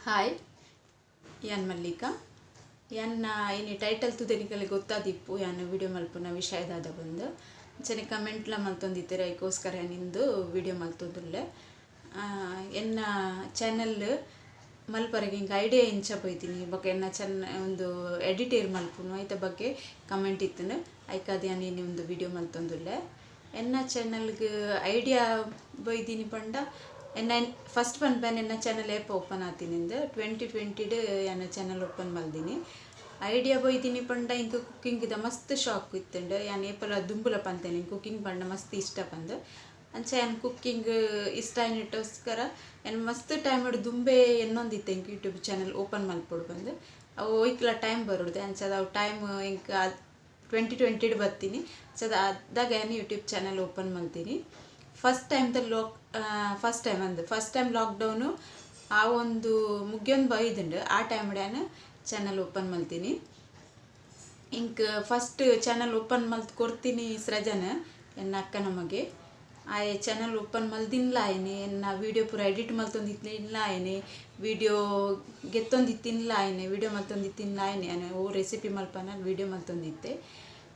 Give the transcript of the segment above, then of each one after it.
Hi ಯಾನ್ ಮಲ್ಲಿಕಾ ಯಾನ್ನ ಇನಿ title ತುದೆನಿಕಲೆ ಗೊತ್ತಾದಿಪ್ಪು ಯಾನ್ ವಿಡಿಯೋ ಮಲ್ಪುನ ವಿಷಯದಾದ ಬಂದು ಅಂಚನೆ ಕಮೆಂಟ್ಲ ಮಲ್ತೊಂದಿತ್ತೆರ್ ಐಕೋಸ್ಕರ ನಿಂದು ವಿಡಿಯೋ ಮಲ್ತೊಂದುಲ್ಲೆ ಎನ್ನ ಚಾನೆಲ್ ಮಲ್ಪರೆಗೆ ಇಂಕ ಐಡಿಯಾ ಇಂಚ ಪೋಯ್ತಿನಿ ಬೊಕ ಎನ್ನ ಒಂದು ಎಡಿಟೇರ್ ಮಲ್ಪುನು ಐತ ಬಗ್ಗೆ ಕಮೆಂಟ್ ಇತ್ತನು ಐಕಾದ ಯಾನ್ ಇನಿ ಒಂದು ವಿಡಿಯೋ ಮಲ್ತೊಂದುಲ್ಲೆ ಎನ್ನ ಚಾನೆಲ್ಗೆ ಐಡಿಯಾ ಬೈದಿನಿ ಪಂಡ ಎನ್ನ ಫಸ್ಟ್ ಪನ್ಪೇನ್ ಎನ್ನ ಚಾನಲ್ ಏಪ ಓಪನ್ ಆತಿನಿಂದ 2020 ಎನ್ನ ಚಾನಲ್ ಓಪನ್ ಮಲ್ದಿನಿ ಐಡಿಯಾ ಬೈದಿನಿ ಪಂಡ ಇಂಕ ಕುಕ್ಕಿಂಗ್ ಇದ ಮಸ್ತ್ ಶಾಕ್ ಇತ್ತಂಡು ಯಾನ್ ಏಪಲ ದುಂಬುಲ ಪಂತೇನೆ ಕುಕ್ಕಿಂಗ್ ಪಂಡ ಮಸ್ತ್ ಇಷ್ಟ ಪಂದು ಅಂಚ ಯಾನ್ ಕುಕ್ಕಿಂಗ್ ಇಷ್ಟ ಆಯ್ನಿಟ್ಟೋಸ್ಕರ ಯಾನ್ ಮಸ್ತ್ ಟೈಮ್ ದುಂಬೆ ಎನ್ನೊಂದಿತ್ತೆ ಇಂಕ ಯೂಟ್ಯೂಬ್ ಚಾನಲ್ ಓಪನ್ ಮಲ್ಪೊಡು ಬಂದು ಅವು ಒಯ್ಕಲ ಟೈಮ್ ಬರೋದು ಅಂಚದ ಅವು ಟೈಮ್ ಇಂಕ 2020 ಬರ್ತೀನಿ ಸೊ ಅದಾಗ ಯಾನ್ ಯೂಟ್ಯೂಬ್ ಚಾನಲ್ ಓಪನ್ ಮಲ್ತೀನಿ ಫಸ್ಟ್ ಟೈಮ್ ಲಾಕ್ಡೌನು ಆ ಒಂದು ಮುಗಿಯೊಂದು ಬೈದುಂಡು ಆ ಟೈಮ್ ನಾನು ಚಾನಲ್ ಓಪನ್ ಮಲ್ತೀನಿ ಇಂಕ ಫಸ್ಟ್ ಚಾನಲ್ ಓಪನ್ ಮಲ್ತ್ ಕೊಡ್ತೀನಿ ಸೃಜನ ಎನ್ನ ಅಕ್ಕ ನಮಗೆ ಆ ಚಾನಲ್ ಓಪನ್ ಮಲ್ದಿನ್ಲ ಆಯ್ನೆ ಎನ್ನ ವೀಡಿಯೋ ಪೂರ ಎಡಿಟ್ ಮಲ್ತೊಂದಿತ್ತಿನ್ಲ ಆಯ್ನೆ ವೀಡಿಯೋ ಗೆತ್ತೊಂದಿತ್ತಿನ್ಲ ಆಯ್ನೆ ವೀಡಿಯೋ ಮಲ್ತೊಂದಿತ್ತಿನ್ಲ ಆಯ್ನೆ ನಾನು ಓ ರೆಸಿಪಿ ಮಲ್ಪನ ವೀಡಿಯೋ ಮಲ್ತೊಂದಿತ್ತೆ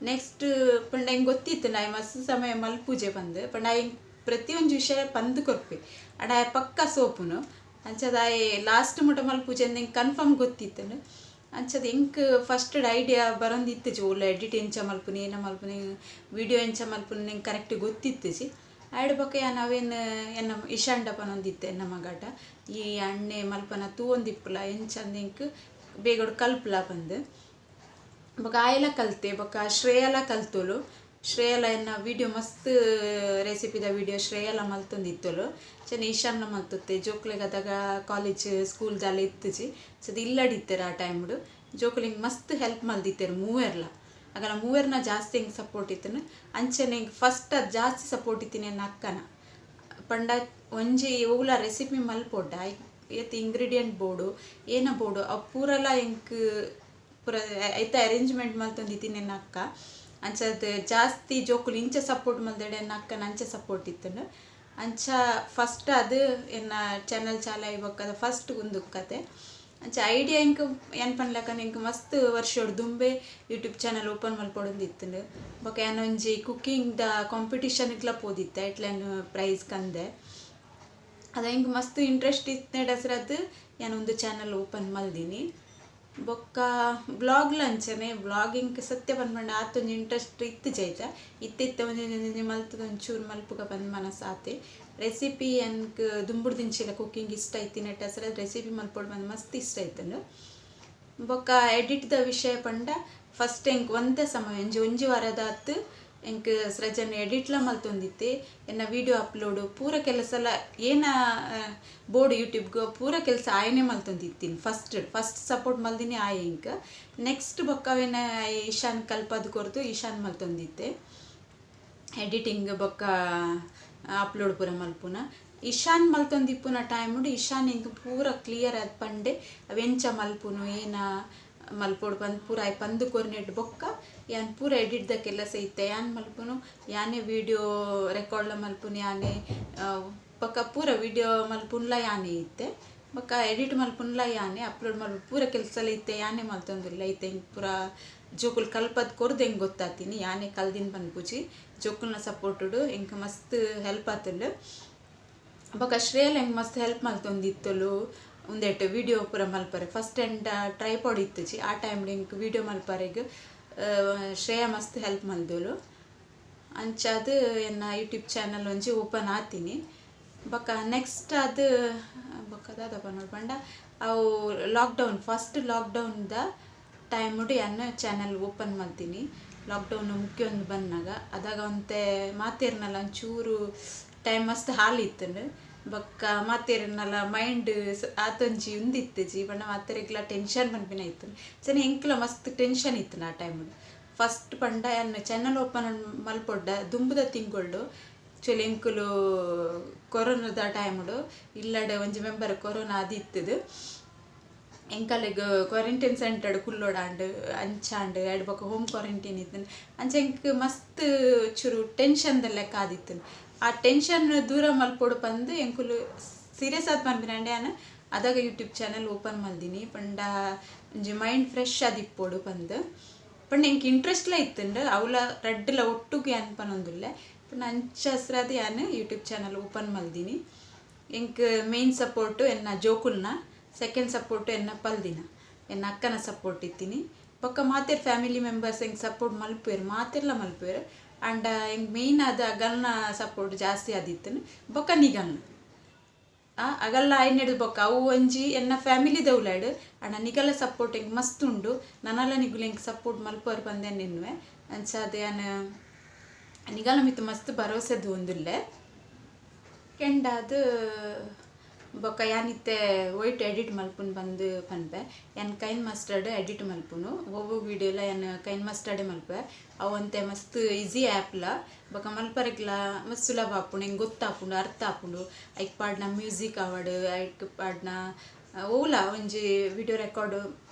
ನೆಕ್ಸ್ಟ್ ಪಂಡ ಹಿಂಗೆ ಗೊತ್ತಿತ್ತು ನಾ ಮಸ್ತ್ ಸಮಯ ಮಲ್ಪೂಜೆ ಬಂದು ಪಂಡ ಹಿಂಗೆ ಪ್ರತಿಯೊಂದು ವಿಷಯ ಪಂದು ಕೊರ್ಪೆ ಅಡ ಪಕ್ಕ ಸೋಪುನು ಅಂಚದ ಲಾಸ್ಟ್ ಮುಟ ಮಲ್ಪೂಜೆ ಅಂತ ಹಿಂಗೆ ಕನ್ಫರ್ಮ್ ಗೊತ್ತಿತ್ತನು ಅಂಚದ ಹಿಂಗೆ ಫಸ್ಟ್ ಐಡಿಯಾ ಬರೋಂದಿತ್ತು ಓಲ್ಲ ಎಡಿಟ್ ಎಂಚ ಮಲ್ಪುನಿ ಏನ ಮಲ್ಪುನಿ ವೀಡಿಯೋ ಎಂಚ ಮಲ್ಪುನಿ ನಿಂಗೆ ಕರೆಕ್ಟ್ ಗೊತ್ತಿತ್ತು ಆಯ್ಡು ಬೊಕ್ಕ ನಾವೇನು ಎನ್ನ ಇಶಾಂಡಪನೊಂದಿತ್ತೆ ಎನ್ನ ಮಗಾಟ ಈ ಅಣ್ಣೆ ಮಲ್ಪನ ತೂವೊಂದಿಪ್ಪುಲ ಎಂಚಂದ ಹಿಂಗೆ ಬೇಗ ಕಲ್ಪಲ ಬಂದು ಬೊಕ ಆಯೆಲ್ಲ ಕಲ್ತೆ ಬೊಕ ಶ್ರೇಯಲ ಕಲ್ತೋಳು ಶ್ರೇಯಲ ಎನ್ನ ವೀಡಿಯೋ ಮಸ್ತ್ ರೆಸಿಪಿದ ವೀಡಿಯೋ ಶ್ರೇಯಲ ಮಲ್ತೊಂದಿತ್ತೋಳು ಚೆನ್ನ ಈಶಾನ್ಲ ಮಲ್ತೊತ್ತೆ ಜೋಕ್ಲೆಗದಾಗ ಕಾಲೇಜ್ ಸ್ಕೂಲ್ದಲ್ಲ ಇತ್ತುಜಿ ಸೊ ಅದು ಇಲ್ಲಡಿತ್ತೆರು ಆ ಟೈಮ್ಡು ಜೋಕ್ಲಿಂಗೆ ಮಸ್ತ್ ಹೆಲ್ಪ್ ಮಲ್ದಿತ್ತೆರು ಮೂವೆರ್ಲ ಆಗಲ್ಲ ಮೂವೆರ್ನ ಜಾಸ್ತಿ ಹಿಂಗೆ ಸಪೋರ್ಟ್ ಇತ್ತನು ಅಂಚನೆ ಹಿಂಗೆ ಫಸ್ಟ್ ಅದು ಜಾಸ್ತಿ ಸಪೋರ್ಟ್ ಇತ್ತೀನಿ ನನ್ನ ಅಕ್ಕನ ಪಂಡ ಒಂಜಿ ಓಲ ರೆಸಿಪಿ ಮಲ್ಪೊಡ್ಡ ಎತ್ತು ಇಂಗ್ರೀಡಿಯೆಂಟ್ ಬೋರ್ಡು ಏನ ಬೋರ್ಡು ಅವು ಪೂರಲ ಹಿಂಗೆ ಪೂರ ಐತ ಅರೇಂಜ್ಮೆಂಟ್ ಮಲ್ತೊಂದಿತ್ತೀನಿ ನನ್ನ ಅಕ್ಕ ಅಂಚದ ಜಾಸ್ತಿ ಜೋಕುಲು ಇಂಚ ಸಪೋರ್ಟ್ ಮಲ್ದೆಡೆ ಎನ್ನ ಅಕ್ಕನ ಅಂಚ ಸಪೋರ್ಟ್ ಇತ್ತನು ಅಂಚ ಫಸ್ಟ್ ಅದು ಎನ್ನ ಚಾನಲ್ ಚಾಲ ಇವಾಗ ಫಸ್ಟ್ ಒಂದು ಕತೆ ಅಂಚ ಐಡಿಯಾ ಇಂಕ ಏನು ಪನ್ಲಕ್ಕನ ಇಂಕ ಮಸ್ತ್ ವರ್ಷೋಡು ದುಂಬೆ ಯೂಟ್ಯೂಬ್ ಚಾನಲ್ ಓಪನ್ ಮಲ್ಪೊಡೊಂದಿತ್ತನು ಬೊಕ ಏನೊಂಜಿ ಕುಕ್ಕಿಂಗ್ದ ಕಾಂಪಿಟಿಷನ್ಗ್ಲ ಪೋದಿತ್ತೆ ಇಟ್ಲೇನು ಪ್ರೈಸ್ ಕಂದೆ ಅದ ಹಿಂಗೆ ಮಸ್ತ್ ಇಂಟ್ರೆಸ್ಟ್ ಇತ್ತು ಹೆಸರದ್ದು ಏನೊಂದು ಚಾನಲ್ ಓಪನ್ ಮಲ್ದಿನಿ ಬೊಕ್ಕ ಬ್ಲಾಗ್ಲ ಅಂಚನೆ ಬ್ಲಾಗಿಂಗ್ ಸತ್ಯ ಪನ್ಪಂಡ ಆತೊಂದು ಇಂಟ್ರೆಸ್ಟ್ ಇತ್ತು ಜೈತ ಇತ್ತಿತ್ತ ಒಂಜಿ ಮಲ್ತದ ಒಂಚೂರು ಮಲ್ಪುಗ ಬಂದು ಮನಸ್ಸು ಆತೆ ರೆಸಿಪಿ ಎನ್ಕ್ ದುಂಬುಡು ದಿಂಚಿಲ ಕುಕ್ಕಿಂಗ್ ಇಷ್ಟ ಐತಿ ನೆಟ್ ಹೆಸರು ರೆಸಿಪಿ ಮಲ್ಪೊಡು ಬಂದು ಮಸ್ತ್ ಇಷ್ಟ ಆಯ್ತಂಡು ಬೊಕ್ಕ ಎಡಿಟ್ದ ವಿಷಯ ಪಂಡ ಫಸ್ಟ್ ಎಂಕ್ ಒಂದೇ ಸಮಯ ಒಂಜಿ ವಾರದ ಹತ್ತು ಎಂಕ್ ಸೃಜನ್ ಎಡಿಟ್ಲ ಮಲ್ತೊಂದಿತ್ತೆ ಎನ್ನ ವೀಡಿಯೋ ಅಪ್ಲೋಡು ಪೂರ ಕೆಲಸಲ ಏನ ಬೋರ್ಡ್ ಯೂಟ್ಯೂಬ್ಗೆ ಪೂರ ಕೆಲಸ ಆಯನೇ ಮಲ್ತೊಂದಿತ್ತೀನಿ ಫಸ್ಟ್ ಸಪೋರ್ಟ್ ಮಲ್ದಿನಿ ಆಯೆ ಇಂಕ ನೆಕ್ಸ್ಟ್ ಬೊಕ್ಕವೇನ ಈಶಾನ್ ಕಲ್ಪದು ಕೊರ್ದು ಈಶಾನ್ ಮಲ್ತೊಂದಿತ್ತೆ ಎಡಿಟಿಂಗ್ ಬೊಕ್ಕ ಅಪ್ಲೋಡ್ ಪೂರ ಮಲ್ಪುನ ಈಶಾನ್ ಮಲ್ತೊಂದಿಪ್ಪುನ ಟೈಮುಡು ಈಶಾನ್ ಇಂಕ ಪೂರ ಕ್ಲಿಯರ್ ಆದ ಪಂಡೆ ಅವೆಂಚ ಮಲ್ಪುನು ಏನ ಮಲ್ಪೊಡು ಬಂದು ಪೂರ ಆಯ್ ಪಂದು ಕೊರ್ನೆಟ್ ಬೊಕ್ಕ ಯಾನ್ ಪೂರ ಎಡಿಟ್ದ ಕೆಲಸ ಇತ್ತೆ ಯಾನ್ ಮಲ್ಪುನು ಯಾನೇ ವೀಡಿಯೋ ರೆಕಾರ್ಡ್ಲ ಮಲ್ಪುನು ಯಾನೇ ಬೊಕ್ಕ ಪೂರ ವೀಡಿಯೋ ಮಲ್ಪುನ್ಲ ಯಾನೇ ಇತ್ತೆ ಬೊಕ್ಕ ಎಡಿಟ್ ಮಲ್ಪುನ್ಲ ಯಾನೇ ಅಪ್ಲೋಡ್ ಮಲ್ಪು ಪೂರ ಕೆಲಸಲ ಇತ್ತೆ ಯಾನೇ ಮಲ್ತೊಂದಿಲ್ಲ ಇತ್ತೆ ಹಿಂಗೆ ಪೂರ ಜೋಕುಲ್ ಕಲ್ಪದ್ ಕೊರ್ದು ಹೆಂಗೆ ಗೊತ್ತಾತೀನಿ ಯಾನೇ ಕಲ್ದಿನ ಪನ್ಪುಜಿ ಜೋಕುಲ್ನ ಸಪೋರ್ಟುಡು ಹೆಂಗೆ ಮಸ್ತ್ ಹೆಲ್ಪ್ ಆತುಂಡು ಬೊಕ್ಕ ಶ್ರೇಯಲ್ ಹೆಂಗೆ ಮಸ್ತ್ ಹೆಲ್ಪ್ ಮಲ್ತೊಂದಿತ್ತಲು ಒಂದೆಟ್ಟು ವೀಡಿಯೋ ಪೂರ ಮಲ್ಪರೆ ಫಸ್ಟ್ ಎಂಡ್ ಟ್ರೈಪಾಡ್ ಇತ್ತುಜಿ ಆ ಟೈಮ್ ಇಂಕ್ ವೀಡಿಯೋ ಮಲ್ಪರೆಗೆ ಶ್ರೇಯ ಮಸ್ತ್ ಹೆಲ್ಪ್ ಮಲ್ದೋಳು ಅಂಚದು ಎನ್ನ ಯೂಟ್ಯೂಬ್ ಚಾನಲ್ ಒಂಜಿ ಓಪನ್ ಆತೀನಿ ಬೊಕ್ಕ ನೆಕ್ಸ್ಟ್ ಅದು ಬೊಕ್ಕದಾದ ಪಂಡ ಅವು ಲಾಕ್ಡೌನ್ ಫಸ್ಟ್ ಲಾಕ್ಡೌನ್ದ ಟೈಮುಡು ಎನ್ನ ಚಾನಲ್ ಓಪನ್ ಮಾಡ್ತೀನಿ ಲಾಕ್ಡೌನ್ ಮುಖ್ಯ ಒಂದು ಬಂದಾಗ ಅದಾಗ ಒಂತೆ ಮಾತೇರ್ನಲ್ಲ ಒಂಚೂರು ಟೈಮ್ ಮಸ್ತ್ ಹಾಲಿತ್ತು ಬೊಕ್ಕ ಮಾತೇರನಲ್ಲ ಮೈಂಡ್ ಆತೊಂಜಿ ಉಂದಿತ್ತು ಜೀವನ ಮಾತೆರೆಗ್ಲ ಟೆನ್ಷನ್ ಪನ್ಪಿನ ಇತ್ತು ಸರಿ ಎಂಕ್ಲ ಮಸ್ತ್ ಟೆನ್ಷನ್ ಇತ್ತು ಆ ಟೈಮು ಫಸ್ಟ್ ಪಂಡ ಎನ್ನ ಚಾನಲ್ ಓಪನ್ ಮಲ್ಪೊಡ್ಡ ದುಂಬುದ ತಿಂಗಳು ಚೊಲಿ ಎಂಕುಲು ಕೊರೋನಾದ ಟೈಮುಡು ಇಲ್ಲಡೆ ಒಂಜಿ ಮೆಂಬರ್ ಕೊರೋನಾ ಆದಿತ್ತದು ಎಂಕಲೆಗ್ ಕ್ವಾರಂಟೈನ್ ಸೆಂಟರ್ಡ್ ಕುಲ್ಲೋಡಾಂಡ್ ಅಂಚಾಂಡ್ ಎರಡು ಬೊಕ್ಕ ಹೋಮ್ ಕ್ವಾರಂಟೈನ್ ಇತ್ತು ಅಂಚ ಎಂಕ್ ಮಸ್ತ್ ಚೂರು ಟೆನ್ಷನ್ದ ಲೆಕ್ಕ ಆದಿತ್ತು ಆ ಟೆನ್ಷನ್ ದೂರ ಮಲ್ಪೊಡು ಬಂದು ಎಂಕುಲು ಸೀರಿಯಸ್ ಆದ ಪನ್ಪಿನಂಡೆ ನಾನು ಅದಾಗ ಯೂಟ್ಯೂಬ್ ಚಾನಲ್ ಓಪನ್ ಮಲ್ದಿನಿ ಪಂಡ ಒಂಜಿ ಮೈಂಡ್ ಫ್ರೆಶ್ ಆದಿಪ್ಪೋಡು ಪಂದು ಪಂಡ ಎಂಕ್ ಇಂಟ್ರೆಸ್ಟ್ಲ ಇತ್ತಂಡು ಅವಲ ರಡ್ಡುಲ ಒಟ್ಟುಗೆ ಅನ್ಪನೊಂದುಲ್ಲೆ ಪಂಡ ಅಂಚ ಹೆಸ್ರಾದ್ ಯಾನು ಯೂಟ್ಯೂಬ್ ಚಾನಲ್ ಓಪನ್ ಮಲ್ದಿನಿ ಎಂಕ್ ಮೇನ್ ಸಪೋರ್ಟು ಎನ್ನ ಜೋಕುಲ್ನ ಸೆಕೆಂಡ್ ಸಪೋರ್ಟು ಎನ್ನ ಪಲ್ದಿನ ಎನ್ನ ಅಕ್ಕನ ಸಪೋರ್ಟ್ ಇತ್ತೀನಿ ಬೊಕ್ಕ ಮಾತೆರ್ ಫ್ಯಾಮಿಲಿ ಮೆಂಬರ್ಸ್ ಎಂಕ್ ಸಪೋರ್ಟ್ ಮಲ್ಪೇರು ಮಾತೆರ್ಲ ಮಲ್ಪೇರು ಆಂಡ ಎಂಕ್ ಮೇಯ್ನ್ ಆದ ಅಗಲ್ನ ಸಪೋರ್ಟ್ ಜಾಸ್ತಿ ಆದಿತ್ತನು ಬೊಕ್ಕ ನಿಗಲ್ನ ಅಗಲ್ಲ ಐನೆಡು ಬೊಕ್ಕ ಅವು ಒಂಜಿ ಎನ್ನ ಫ್ಯಾಮಿಲಿ ದೌಲಾಡು ಆಂಡ ನಿಗಲ ಸಪೋರ್ಟ್ ಎಂಕ್ ಮಸ್ತ್ ಉಂಡು ನನಲ ನಿಗುಲು ಎಂಕ್ ಸಪೋರ್ಟ್ ಮಲ್ಪರು ಬಂದೇನು ನಿನ್ವೆ ಅಂಚಾದ ಯಾನು ನಿಗಲ ಮಿತ್ತು ಮಸ್ತ್ ಭರವಸೆದು ಒಂದುಲ್ಲೆ ಕೆಂಡಾದು ಬೊಕ್ಕ ಯಾನಿತ್ತೆ ವೈಟ್ ಎಡಿಟ್ ಮಲ್ಪುನು ಬಂದು ಪನ್ಪೆ ಯಾನ್ ಕೈನ್ ಮಸ್ಟರ್ಡ್ ಎಡಿಟ್ ಮಲ್ಪುನು ಒವ್ವು ವೀಡಿಯೋಲ ಯಾನ್ ಕೈನ್ ಮಸ್ಟರ್ಡೆ ಮಲ್ಪೆ ಅವಂತೆ ಮಸ್ತ್ ಈಸಿ ಆ್ಯಪ್ಲ ಬೊಕ್ಕ ಮಲ್ಪರೆಗ್ಲ ಮಸ್ತ್ ಸುಲಭ ಆಪುಂಡು ಹೆಂಗೆ ಗೊತ್ತಾಪುಂಡು ಅರ್ಥ ಆಪುಂಡು ಐಕ್ ಪಾಡ್ನ ಮ್ಯೂಸಿಕ್ ಆವಡ್ ಐಕ್ ಪಾಡ್ನ ಓಲ ಒಂಜಿ ವಿಡಿಯೋ ರೆಕಾರ್ಡ್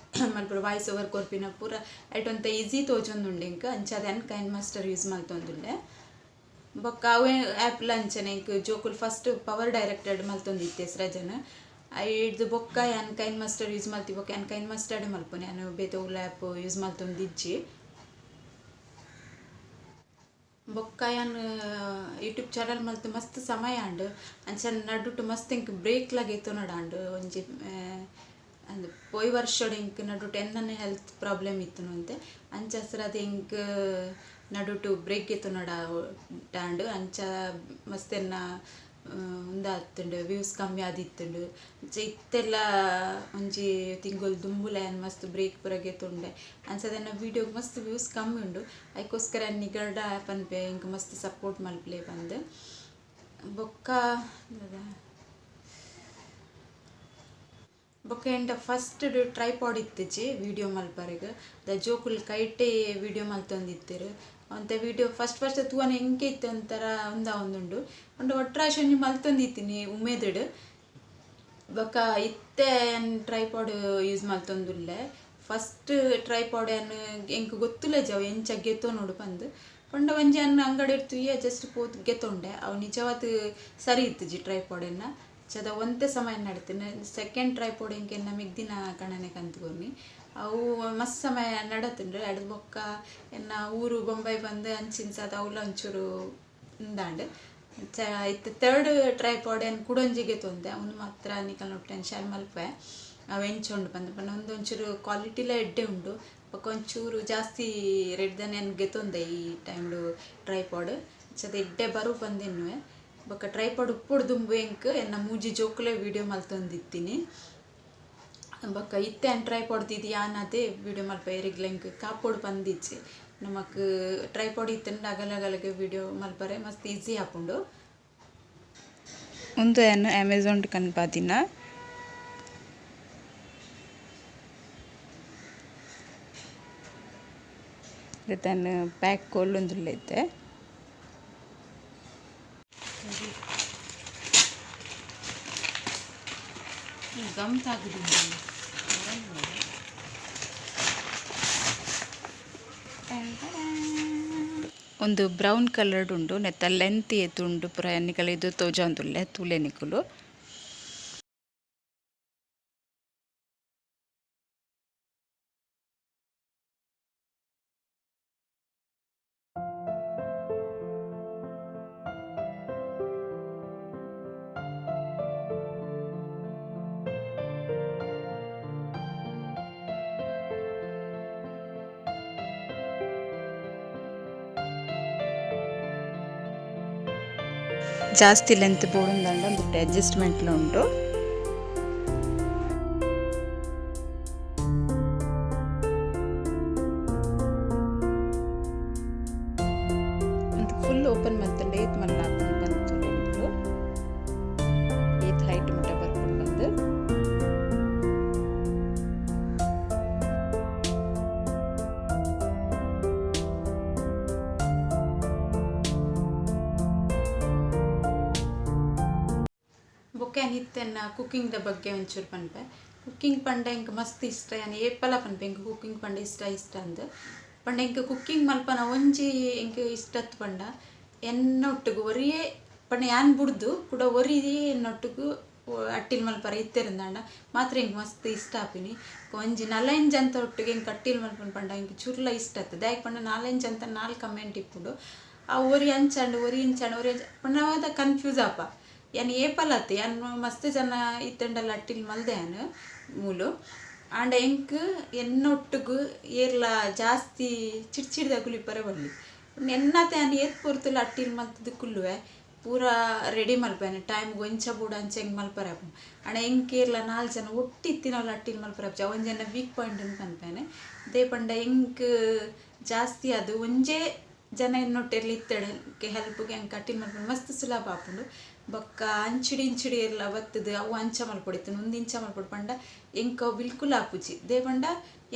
ಮಲ್ಪುರು ವಾಯ್ಸ್ ಓವರ್ ಕೊರ್ಪಿನ ಪೂರ ಐಟ್ ಒಂತೆ ಈಸಿ ತೋಜೊಂದುಂಡು ಎಂಕ್ ಅಂಚಾದ ಯಾನ್ ಕೈನ್ ಮಾಸ್ಟರ್ ಯೂಸ್ ಮಲ್ತೊಂದುಂಡೆ ಬೊಕ್ಕ ಅವೇ ಆ್ಯಪ್ಲ ಅಂಚನೆ ಎಂಕ್ ಜೋಕುಲ್ ಫಸ್ಟ್ ಪವರ್ ಡೈರೆಕ್ಟೆಡ್ ಮಲ್ತೊಂದಿತ್ತೆ ಹೆಸ್ರಜನ ಐಡ್ದು ಬೊಕ್ಕ ಯಾನ್ ಕೈನ್ ಮಾಸ್ಟರ್ ಯೂಸ್ ಮಲ್ತಿ ಬೊಕ್ಕ ಯಾನ್ ಕೈನ್ ಮಾಸ್ಟರ್ಡೆ ಮಲ್ಪೊನೆ ಯಾನು ಬೇತೆ ಉಲ್ಲ ಆ್ಯಪ್ ಯೂಸ್ ಮಲ್ತೊಂದಿಜ್ಜಿ ಬೊಕ್ಕ ಯಾನ್ ಯೂಟ್ಯೂಬ್ ಚಾನಲ್ ಮಲ್ತು ಮಸ್ತ್ ಸಮಯ ಆಂಡು ಅಂಚನೆ ನಡುಟು ಮಸ್ತ್ ಎಂಕ್ ಬ್ರೇಕ್ ಲಾಗೈತು ನಡಾಂಡು ಒಂಜಿ ಅಂದು ಪೋಯ್ ವರ್ಷಡ್ ಎಂಕ್ ನಡುಟು ಎನ್ನನೆ ಹೆಲ್ತ್ ಪ್ರಾಬ್ಲಮ್ ಇತ್ತುನು ಅಂತೆ ಅಂಚ ಹೆಸ್ರದ್ ಎಂಕ್ ನಡುಟು ಬ್ರೇಕ್ ಎತ್ತು ನಡಾಂಡು ಅಂಚ ಮಸ್ತ್ ಎನ್ನ ಉಂದಾತುಂಡು ವ್ಯೂಸ್ ಕಮ್ಮಿ ಆದಿತ್ತುಂಡು ಇತ್ತೆಲ್ಲ ಒಂಜಿ ತಿಂಗೊಲ್ ದುಂಬುಲ ಯಾನ್ ಮಸ್ತ್ ಬ್ರೇಕ್ ಪುರಗೆತ್ತುಂಡೆ ಅಂಚದನ್ನ ವೀಡಿಯೋಗೆ ಮಸ್ತ್ ವ್ಯೂಸ್ ಕಮ್ಮಿ ಉಂಡು ಅದಕ್ಕೋಸ್ಕರ ನಿಗಲ್ಡ ಪನ್ಪೆ ಎಂಕ್ ಮಸ್ತ್ ಸಪೋರ್ಟ್ ಮಲ್ಪಲೆ ಬಂದು ಬೊಕ್ಕ ಬೊಕ್ಕ ಎಂಡ ಫಸ್ಟ್ ಟ್ರೈಪಾಡ್ ಇತ್ತಿಜಿ ವಿಡಿಯೋ ಮಲ್ಪರೆಗ್ ದ ಜೋಕುಲ್ ಕೈಟೆ ವಿಡಿಯೋ ಮಲ್ತೊಂದಿತ್ತೆರು ಅಂತ ವಿಡಿಯೋ ಫಸ್ಟ್ ತೂವನ ಎಂಕೆ ಇತ್ತು ಒಂಥರ ಒಂದುಂಡು ಒಂದು ಒಟ್ರಾಶ್ ಒಂಜಿ ಮಲ್ತೊಂದಿತ್ತೀನಿ ಉಮೇದುಡು ಬೊಕ್ಕ ಇತ್ತೆ ಟ್ರೈಪಾಡ್ ಯೂಸ್ ಮಲ್ತೊಂದುಲ್ಲೆ ಫಸ್ಟ್ ಟ್ರೈಪಾಡ್ ಯಾನು ಎಂಕ್ ಗೊತ್ತುಲೆ ಜವ ಎಂಚ ಗೆತ್ತೋ ನೋಡು ಪಂದು ಪಂಡ ಒಂಜಿ ಅಂಗಡಿ ಇರ್ತುಯ್ಯ ಜಸ್ಟ್ ಪೋತ್ ಗೆತ್ತೊಂಡೆ ಅವು ನಿಜವಾದ ಸರಿ ಇತ್ತುಜಿ ಟ್ರೈಪಾಡೆನ್ನ ಚದ ಒಂತೆ ಸಮಯ ನಡ್ತೀನಿ ಸೆಕೆಂಡ್ ಟ್ರೈಪಾಡ್ ಎಂಕೆ ಮಿಗ್ದಿನ ಕಣನೆ ಕಂತ್ಕೊರ್ನಿ ಅವು ಮಸ್ತ್ ಸಮಯ ನಡತುಂಡು ಎಡ್ದು ಬೊಕ್ಕ ಎನ್ನ ಊರು ಬೊಂಬೈ ಬಂದು ಅಂಚಿನ ಸಾದ ಅವಲ ಒಂಚೂರು ಉಂದಾಂಡು ಇತ್ತು ತರ್ಡ್ ಟ್ರೈಪಾಡ್ ಏನು ಕುಡೊಂಜಿಗೆ ತೊಂದೆ ಅವನು ಮಾತ್ರ ನಿಕಲ್ ನೋಡಿ ಟೆನ್ಷನ್ ಮಲ್ಪೆ ಅವು ಎಂಚುಂಡು ಬಂದು ಪಂಡ ಒಂಚೂರು ಕ್ವಾಲಿಟಿಲ ಎಡ್ಡೆ ಉಂಡು ಬೊಕ್ಕ ಒಂಚೂರು ಜಾಸ್ತಿ ರೆಡ್ದನೆ ನನಗೆ ತೊಂದೆ ಈ ಟೈಮ್ಡು ಟ್ರೈಪಾಡ್ ಚದ ಎಡ್ಡೆ ಬರು ಬಂದೆನ್ನುವೆ ಬೊಕ್ಕ ಟ್ರೈಪಾಡ್ ಉಪ್ಪುಡು ದುಂಬು ಎಂಕ್ ಎನ್ನ ಮೂಜಿ ಜೋಕುಲೆ ವಿಡಿಯೋ ಮಲ್ತೊಂದಿತ್ತೀನಿ ಬೊಕ್ಕ ಇತ್ತೆ ಟ್ರೈಪಾಡ್ ದಿದಿ ಯಾನದೇ ವಿಡಿಯೋ ಮಲ್ಪ ಏರಿಗ್ಲ ಎಂಕ್ ಕಾಪೋಡು ಬಂದಿಜ್ಜಿ ನಮಕ್ ಟ್ರೈಪಾಡ್ ಇತ್ತಂಡು ಅಗಲಗಲಗೆ ವಿಡಿಯೋ ಮಲ್ಪರೆ ಮಸ್ತ್ ಈಸಿ ಆಪುಂಡು ಒಂದು ಏನು ಅಮೆಝಾನ್ ಕನ್ಪಾದಿನ ಇದನ್ನು ಪ್ಯಾಕ್ ಕೊಲ್ಲೊಂದುಲ್ಲೈತೆ ಗಮ್ತಾಗುದು ಒಂದು ಬ್ರೌನ್ ಕಲರ್ಡ್ ಉಂಡು ನೆತ್ತ ಲೆಂತ್ ಏತುಂಡು ಪುರ ಎನ್ನಿಕಲು ಇದು ತೋಜೊಂದುಲ್ಲೆ ತೂಲೆನಿಕುಲು ಜಾಸ್ತಿ ಲೆಂತ್ ಬೋಡುಂದಂಡ ಬಿಟ್ಟು ಅಡ್ಜಸ್ಟ್ಮೆಂಟ್ಲ ಉಂಟು ಅಂತ ಫುಲ್ ಓಪನ್ ಮಾಡ್ತಂಡೆ ಏತ್ ಮಲ್ಲ ಬಂತು ಏತ್ ಹೈಟ್ ಮಟ್ಟ ಬರ್ಕೊಂಡು ಬಂದು ಬೊಕ್ಕೆ ನಿತ್ತೆನ್ನ ಕುಕ್ಕಿಂಗ್ದ ಬಗ್ಗೆ ಒಂಚೂರು ಪನ್ಪೆ ಕುಕ್ಕಿಂಗ್ ಪಂಡ ಎಂಕ್ ಮಸ್ತ್ ಇಷ್ಟ ಯಾನು ಏಪಲ ಪನ್ಪೆ ಎಂಕ್ ಕುಕ್ಕಿಂಗ್ ಪಂಡ ಇಷ್ಟ ಅಂದು ಪಂಡ ಎಂಕ್ ಕುಕ್ಕಿಂಗ್ ಮಲ್ಪನ ಒಂಜಿ ಎಂಕ್ ಇಷ್ಟತ್ ಪಂಡ ಎನ್ನೊಟ್ಟಿಗೂ ಒರಿಯೇ ಪಂಡ ಯಾನ್ ಬುಡ್ದು ಕೂಡ ಒರಿಯೇ ಎನ್ನೊಟ್ಟಿಗೂ ಅಟ್ಟಿಲ್ ಮಲ್ಪರ ಇತ್ತೆರಂದಾಂಡ ಮಾತ್ರ ಹಿಂಗೆ ಮಸ್ತ್ ಇಷ್ಟ ಆಪಿನಿ ಒಂಜಿ ನಲಂಜ್ ಅಂತ ಒಟ್ಟಿಗೆ ಹಿಂಗೆ ಕಟ್ಟಿಲ್ ಮಲ್ಪನ ಪಂಡ ಹಿಂಗೆ ಚುರ್ಲ ಇಷ್ಟ ಆಗ್ತದೆ ದಾಯಕ್ ಪಂಡ ನಾಲೆಂಜ್ ಅಂತ 4 ಕಮೆಂಟ್ ಇಪ್ಪುಡು ಆ ಒರಿ ಅಂಚಾಂಡು ಒರಿ ಪಂಡ ಕನ್ಫ್ಯೂಸ್ ಆಪ ಯಾನ್ ಏಪಲತ್ತೆ ಯಾನ್ ಮಸ್ತ್ ಜನ ಇತ್ತಂಡಲ್ಲ ಅಟ್ಟಿಲ್ ಮಲ್ದೆ ಯಾನು ಮೂಲು ಆಂಡ ಎಂಕ್ ಎನ್ನೊಟ್ಟಿಗೂ ಏರ್ಲ ಜಾಸ್ತಿ ಚಿಡ್ಚಿಡ್ದಾಗುಲಿ ಪರ ಬರಲಿ ಎನ್ನತೆ ಯಾನ್ ಏತ್ ಪೊರ್ತುಲ ಅಟ್ಟಿಲ್ ಮಲ್ತದ ಕುಲ್ಲುವೆ ಪೂರಾ ರೆಡಿ ಮಲ್ಪೇನೆ ಟೈಮ್ ಗೊಂಚ ಬೂಡ ಅಂಚೆ ಹೆಂಗೆ ಮಲ್ಪರಾಪ ಅಣ್ಣ ಹೆಂಗೆ 4 ಜನ ಒಟ್ಟಿತ್ತಿನವಲ್ಲ ಅಟ್ಟಿಲ್ ಮಲ್ಪರಾಪ ಒಂಜನ ವೀಕ್ ಪಾಯಿಂಟ್ ಅಂತ ಅನ್ಪೇನೆ ದೇ ಪಂಡ ಹೆಂಗೆ ಜಾಸ್ತಿ ಅದು ಒಂಜೇ ಜನ ಎನ್ನೊಟ್ಟಿರ್ಲಿ ಇತ್ತಡೆ ಹೆಲ್ಪ್ಗೆ ಹೆಂಗೆ ಅಟ್ಟಿಲ್ ಮಲ್ಪನೆ ಮಸ್ತ್ ಸುಲಭ ಆಪುಂಡು ಬೊಕ್ಕ ಅಂಚಿಡಿ ಎಲ್ಲ ಬತ್ತದು ಅವು ಅಂಚ ಮಲ್ಪೊಡಿತ್ತು ಇಂಚ ಮಲ್ಪೊಡು ಪಂಡ ಹೆಂಗೆ ಅವು ಬಿಲ್ಕುಲ್ ಆಪುಜಿ ದೇ ಪಂಡ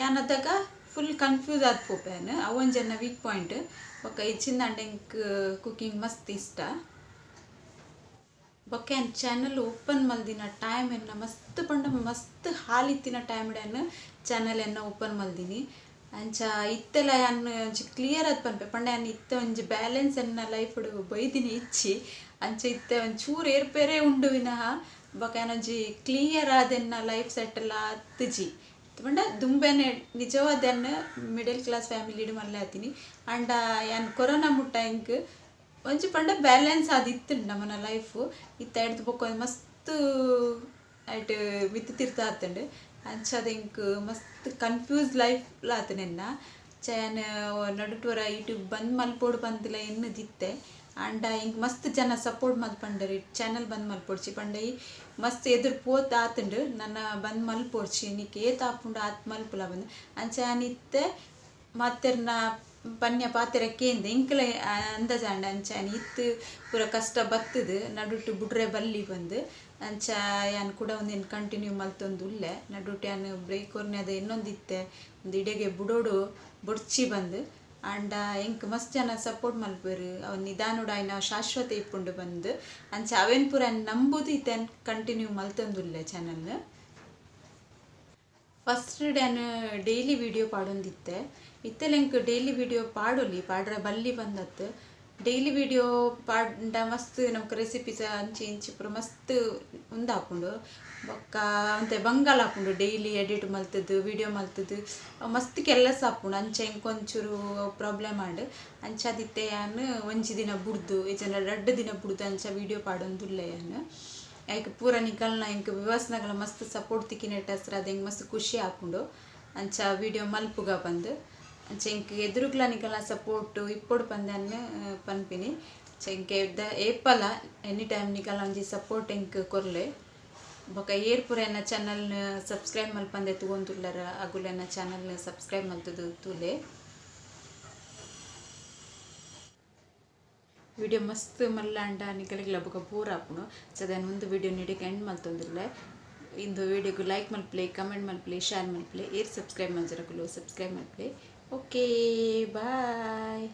ಯಾನದಾಗ ಫುಲ್ ಕನ್ಫ್ಯೂಸ್ ಆದ ಪೋಪೇನು ಅವೊಂಜನ ವೀಕ್ ಪಾಯಿಂಟ್ ಬೊಕ್ಕ ಇಚ್ಚಿಂದ ಹೆಂಗೆ ಕುಕಿಂಗ್ ಮಸ್ತ್ ಇಷ್ಟ ಬೊಕ್ಕ ಚಾನಲ್ ಓಪನ್ ಮಲ್ದಿನ ಟೈಮ್ ಎನ್ನ ಮಸ್ತ್ ಪಂಡ ಮಸ್ತ್ ಹಾಲಿತ್ತಿನ ಟೈಮ್ ಚಾನಲ್ ಎನ್ನ ಓಪನ್ ಮಲ್ದಿನಿ ಅಂಚ ಇತ್ತೆಲ್ಲ ಯಾನು ಒಂಚಿ ಕ್ಲಿಯರ್ ಅದು ಪನ್ಪೆ ಪಂಡ ಯಾನು ಇತ್ತೆ ಒಂಜಿ ಬ್ಯಾಲೆನ್ಸ್ ಎನ್ನ ಲೈಫ್ ಬೈದಿನಿ ಇಚ್ಚಿ ಅಂಚ ಇತ್ತೆ ಒಂಚೂರು ಏರ್ಪೇರೆ ಉಂಡು ವಿನಃ ಬೊಕ್ಕ ಯಾನೊಂಜಿ ಕ್ಲಿಯರ್ ಆದೆನ್ನ ಲೈಫ್ ಸೆಟಲ್ ಆತಜಿ ಪಂಡ ದುಂಬೆನೆ ನಿಜವಾದ ಮಿಡಲ್ ಕ್ಲಾಸ್ ಫ್ಯಾಮಿಲಿ ಮಲ್ಲೆ ಆತೀನಿ ಅಂಡ ಯಾನ್ ಕೊರೋನಾ ಮುಟ್ಟ ಹಿಂಗೆ ಒಂಚಿ ಪಂಡ ಬ್ಯಾಲೆನ್ಸ್ ಆದಿತ್ತು ನಮ್ಮನ ಲೈಫು ಇತ್ತ ಎಡ್ದು ಬೊಕ್ಕ ಮಸ್ತ್ ಆಯ್ತು ಮಿತ್ತಿರ್ತ ಆತಂಡು ಅಂಚದ ಹಿಂಗೆ ಮಸ್ತ್ ಕನ್ಫ್ಯೂಸ್ ಲೈಫ್ ಆತನೆನ್ನ ಚಯನ್ ನಡುಟುವರ ಯೂಟ್ಯೂಬ್ ಬಂದ್ ಮಲ್ಪೋಡು ಬಂದಿಲ್ಲ ಎನ್ನದಿತ್ತೆ ಅಂಡ ಹಿಂಗೆ ಮಸ್ತ್ ಜನ ಸಪೋರ್ಟ್ ಮಲ್ಪಂಡರಿ ಚಾನಲ್ ಬಂದ್ ಮಲ್ಪೊಡ್ಚಿ ಪಂಡ ಈ ಮಸ್ತ್ ಎದುರು ಪೋತ್ ಆತಂಡು ನನ್ನ ಬಂದ್ ಮಲ್ಪೊಡ್ಚಿ ನೀಕ್ ಏತ್ ಆಪುಂಡು ಆತ್ ಮಲ್ಪುಲ ಬಂದು ಅಂಚ ಇತ್ತೆ ಮಾತೆರ್ನ ಪನ್ಯ ಪಾತೆರ ಕೇಂದ ಇಂಕಲೆ ಅಂದಾಜಾಂಡ ಅಂಚಾನ್ ಇತ್ತು ಪೂರ ಕಷ್ಟ ಬತ್ತದು ನಡುಟು ಬುಡ್ರೆ ಬಲ್ಲಿ ಬಂದು ಅಂಚ ಯಾನ್ ಕೂಡ ಒಂದೇನು ಕಂಟಿನ್ಯೂ ಮಲ್ತೊಂದು ಉಲ್ಲೆ ನಡುಟು ಯಾನ್ ಬ್ರೇಕ್ ಹೊರ್ನದ ಇನ್ನೊಂದಿತ್ತೆ ಒಂದು ಇಡೆಗೆ ಬುಡೋಡು ಬೊಡ್ಚಿ ಬಂದು ಅಂಡ ಎಂಕ್ ಮಸ್ತ್ ಜನ ಸಪೋರ್ಟ್ ಮಲ್ಪರು ಅವನ್ ನಿಧಾನೋಡು ಆಯ್ನ ಶಾಶ್ವತ ಇಪ್ಪುಂಡು ಬಂದು ಅಂಚ ಅವೇನ್ ಪೂರ ನಂಬುದು ಇತ್ತೇನು ಕಂಟಿನ್ಯೂ ಮಲ್ತೊಂದುಲ್ಲೆ ಚಾನಲ್ ಫಸ್ಟ್ ನಾನು ಡೈಲಿ ವೀಡಿಯೋ ಪಾಡೊಂದಿತ್ತೆ ಇತ್ತೆಲ್ಲ ಎಂಕ್ ಡೈಲಿ ವೀಡಿಯೋ ಪಾಡ್ರೆ ಬಲ್ಲಿ ಬಂದತ್ತು ಡೈಲಿ ವೀಡಿಯೋ ಪಾಡ ಮಸ್ತ್ ನಮ್ಗೆ ರೆಸಿಪೀಸ್ ಅಂಚಿ ಇಂಚಿ ಪೂರ ಮಸ್ತ್ ಉಂದಾಪುಂಡು ಬೊಕ್ಕ ಅಂತೆ ಬಂಗಾಲ ಆಪುಂಡು ಡೈಲಿ ಎಡಿಟ್ ಮಲ್ತದ್ದು ವೀಡಿಯೋ ಮಲ್ತದ್ದು ಮಸ್ತ್ ಕೆಲಸ ಆಪುಂಡು ಅಂಚ ಇಂಕೊಂಚೂರು ಪ್ರಾಬ್ಲಮ್ ಆಂಡು ಅಂಚದಿತ್ತೆ ಯಾನು ಒಂಜಿ ದಿನ ಬುಡ್ದು ಈಜನ 2 ದಿನ ಬುಡ್ದು ಅಂಚ ವೀಡಿಯೋ ಪಾಡೊಂದುಲ್ಲೆ ಯಾನು ಐಕ್ ಪೂರ ನಿಕಲ್ನ ಇಂಕ್ ವ್ಯೂವರ್ಸ್ನಗಲ ಮಸ್ತ್ ಸಪೋರ್ಟ್ ತಿಕ್ಕಿನೆಟ್ಟ ಹೆಸರು ಅದು ಹೆಂಗೆ ಮಸ್ತ್ ಖುಷಿ ಆಪುಂಡು ಅಂಚ ವೀಡಿಯೋ ಮಲ್ಪುಗ ಬಂದು ಅಂಚ ಇಂಕ್ ಎದುರುಗ್ಲ ನಿಕಲ್ನ ಸಪೋರ್ಟು ಇಪ್ಪೊಡು ಪಂದ್ಯಾನ್ನು ಪನ್ಪಿನಿ ಅಂಚ ಇಂಕೆ ಏಪಲ ಎನಿ ಟೈಮ್ ನಿಕಲ್ನ ಒಂಜಿ ಸಪೋರ್ಟ್ ಇಂಕ್ ಕೊರ್ಲೆ ಬೊಕ ಏರ್ ಪೂರ ಎನ್ನ ಚಾನಲ್ನ ಸಬ್ಸ್ಕ್ರೈಬ್ ಮಲ್ಪಂದೆ ತಗೊಂದುಲ್ಲರ ಅಗುಲ ಎನ್ನ ಚಾನಲ್ನ ಸಬ್ಸ್ಕ್ರೈಬ್ ಮಲ್ತದು ತೂಲೆ ವಿಡಿಯೋ ಮಸ್ತ್ ಮಲ್ಲಾಂಡ ನಿಕಲಿಗ್ಲ ಬೊಕ ಬೋರ್ ಆಪುಂಡು ಸದನ್ ಒಂದು ವಿಡಿಯೋ ನೀಡಿಗೆ ಎಂಡ್ ಮಲ್ತೊಂದುಲ್ಲೆ ಇಂದು ವಿಡಿಯೋಗೆ ಲೈಕ್ ಮಲ್ಪ್ಲೆ ಕಮೆಂಟ್ ಮಲ್ಪ್ಲೆ ಶೇರ್ ಮಲ್ಪ್ಲೆ ಏರ್ ಸಬ್ಸ್ಕ್ರೈಬ್ ಮಂಜರಕುಲು ಸಬ್ಸ್ಕ್ರೈಬ್ ಮಲ್ಪ್ಲೆ ಓಕೆ ಬಾಯ್.